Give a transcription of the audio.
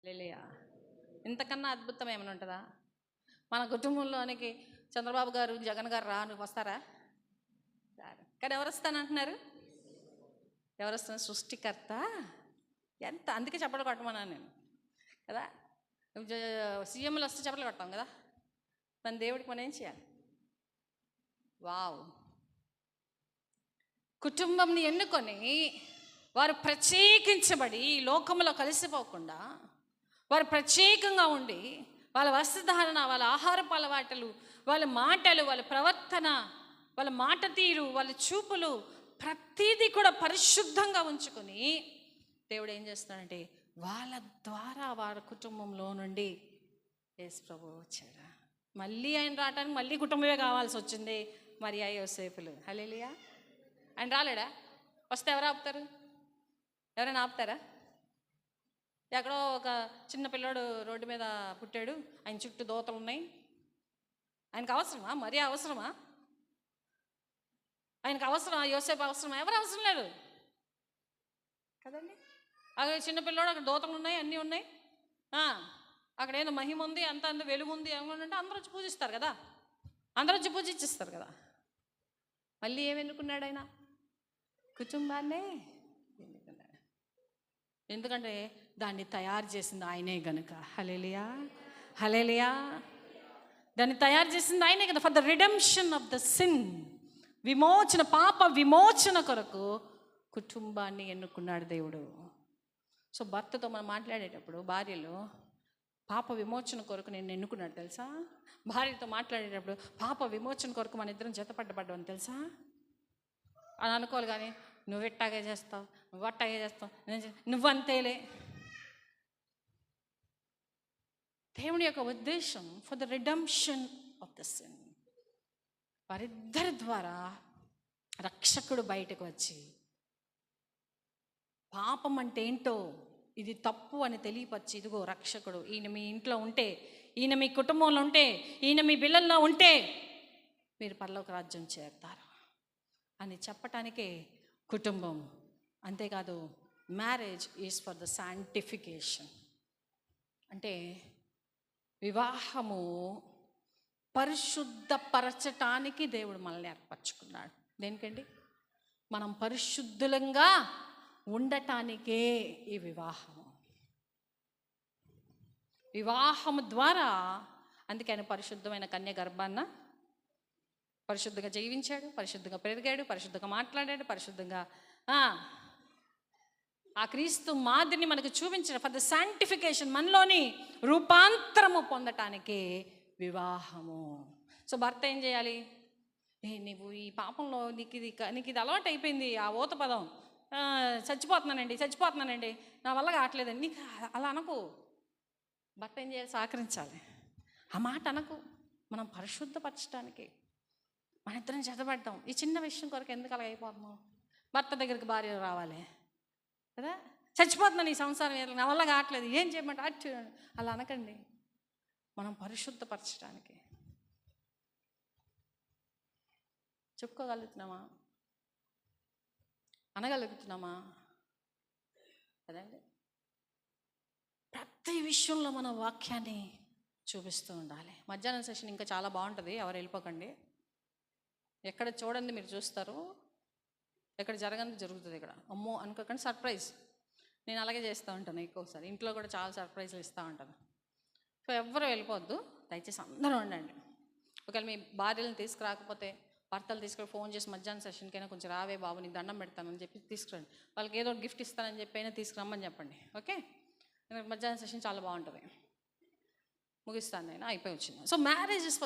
హల్లెలూయా. ఇంతకన్నా అద్భుతం ఏమైనా ఉంటుందా? మన కుటుంబంలోనికి చంద్రబాబు గారు, జగన్ గారు వస్తారా? రారు. కానీ ఎవరు వస్తానంటున్నారు? ఎవరు వస్తున్నారు? సృష్టికర్త. ఎంత అందుకే చెప్పలు కొట్టమన్నాను నేను కదా. సీఎంలు వస్తే చెప్పలు కొడతాం కదా. మన దేవుడికి మనం ఏం చేయాలి? వావ్. కుటుంబంని ఎన్నుకొని వారు ప్రత్యేకించబడి ఈ లోకంలో కలిసిపోకుండా వారు ప్రత్యేకంగా ఉండి వాళ్ళ వస్త్రధారణ, వాళ్ళ ఆహారపు అలవాట్లు, వాళ్ళ మాటలు, వాళ్ళ ప్రవర్తన, వాళ్ళ మాట తీరు, వాళ్ళ చూపులు ప్రతిదీ కూడా పరిశుద్ధంగా ఉంచుకొని దేవుడు ఏం చేస్తున్నాడంటే వాళ్ళ ద్వారా వారి కుటుంబంలో నుండి యేసు ప్రభువు వచ్చాడు. మళ్ళీ ఆయన రావటానికి మళ్ళీ కుటుంబమే కావాల్సి వచ్చింది. మరియా యోసేపులు. హల్లెలూయా. ఆయన రాలేడా? వస్తే ఎవరు ఆపుతారు? ఎవరైనా ఆపుతారా? ఎక్కడో ఒక చిన్న పిల్లోడు రోడ్డు మీద పుట్టాడు, ఆయన చుట్టూ దోతలు ఉన్నాయి. ఆయనకు అవసరమా? మరీ అవసరమా? ఆయనకు అవసరమా? యోసేపు అవసరమా? ఎవరు అవసరం లేదు కదండి. అక్కడ చిన్నపిల్లోడు, అక్కడ దోతలు ఉన్నాయి, అన్నీ ఉన్నాయి. అక్కడ ఏదో మహిమ ఉంది, అంత వెలుగు ఉంది ఏమంటే అందరూ వచ్చి పూజిస్తారు కదా. అందరూ వచ్చి పూజించిస్తారు కదా. మళ్ళీ ఏమి ఎన్నుకున్నాడు ఆయన? కుటుంబాన్నే ఎన్నుకున్నాడు. ఎందుకంటే దాన్ని తయారు చేసింది ఆయనే గనుక. హల్లెలూయా, హల్లెలూయా. దాన్ని తయారు చేసింది ఆయనే కదా. For the redemption of the sin, విమోచన, పాప విమోచన కొరకు కుటుంబాన్ని ఎన్నుకున్నాడు దేవుడు. సో భర్తతో మనం మాట్లాడేటప్పుడు భార్యలు పాప విమోచన కొరకు నేను ఎన్నుకున్నాడు తెలుసా. భార్యతో మాట్లాడేటప్పుడు పాప విమోచన కొరకు మన ఇద్దరం జతపడ్డని తెలుసా అని అనుకోవాలి. కానీ నువ్వు ఎట్టాగే చేస్తావు, నువ్వు అట్టాగే చేస్తావు, నువ్వంతేలే. దేవుని యొక్క ఉద్దేశం for the redemption of the sin. వారిద్దరి ద్వారా రక్షకుడు బయటకు వచ్చి పాపం అంటే ఏంటో, ఇది తప్పు అని తెలియపరిచి, ఇదిగో రక్షకుడు, ఈయన మీ ఇంట్లో ఉంటే, ఈయన మీ కుటుంబంలో ఉంటే, ఈయన మీ పిల్లల్లో ఉంటే మీరు పరలోక రాజ్యం చేరుతారు అని చెప్పటానికే కుటుంబం. అంతేకాదు marriage is for the sanctification. అంటే వివాహము పరిశుద్ధపరచటానికి దేవుడు మనల్ని ఏర్పరచుకున్నాడు. దేనికండి? మనం పరిశుద్ధులంగా ఉండటానికే ఈ వివాహము. వివాహము ద్వారా అందుకే ఆయన పరిశుద్ధమైన కన్య గర్భాన్న పరిశుద్ధంగా జీవించాడు, పరిశుద్ధంగా పెరిగాడు, పరిశుద్ధంగా మాట్లాడాడు, పరిశుద్ధంగా ఆ క్రీస్తు మాదిరిని మనకు చూపించాడు. ఫర్ ద శాంటిఫికేషన్, మనలోని రూపాంతరము పొందటానికి వివాహము. సో భర్త ఏం చేయాలి? నువ్వు ఈ పాపంలో నీకు ఇది అలవాటు అయిపోయింది, ఆ ఊత పదం, చచ్చిపోతున్నానండి, నా వల్ల కావట్లేదండి, నీకు అలా అనకు. భర్త ఏం చేయాలి? సహకరించాలి. ఆ మాట అనకు. మనం పరిశుద్ధపరచడానికి మన ఇద్దరం చదవడ్డాం. ఈ చిన్న విషయం కొరకు ఎందుకు అలా అయిపోతున్నాం? భర్త దగ్గరికి భార్య రావాలి కదా. చచ్చిపోతున్నాను ఈ సంసారం, నా వల్ల కావట్లేదు, ఏం చేయమంటే అటు అలా అనకండి. మనం పరిశుద్ధపరచడానికి చెప్పుకోగలుగుతున్నామా? అనగలుగుతున్నామా? కదండి. ప్రతి విషయంలో మన వాక్యాన్ని చూపిస్తూ ఉండాలి. మధ్యాహ్నం సెషన్ ఇంకా చాలా బాగుంటుంది, ఎవరు వెళ్ళిపోకండి. ఎక్కడ చూడండి మీరు చూస్తారు, ఎక్కడ జరగంది జరుగుతుంది. ఇక్కడ అమ్మో అనుకోకండి, సర్ప్రైజ్. నేను అలాగే చేస్తూ ఉంటాను ఎక్కువసారి. ఇంట్లో కూడా చాలా సర్ప్రైజ్లు ఇస్తూ ఉంటాను. సో ఎవ్వరూ వెళ్ళిపోవద్దు, దయచేసి అందరూ ఉండండి. ఒకవేళ మీ భార్యలను తీసుకురాకపోతే భర్తలు తీసుకుని ఫోన్ చేసి మధ్యాహ్నం సెషన్కైనా కొంచెం రావే బాబు, నీకు దండం పెడతానని చెప్పి తీసుకురండి. వాళ్ళకి ఏదో గిఫ్ట్ ఇస్తానని చెప్పి అయినా తీసుకురమ్మని చెప్పండి. ఓకే, మధ్యాహ్నం సెషన్ చాలా బాగుంటుంది. ముగిస్తాను నేను, అయిపోయి వచ్చింది. So marriage is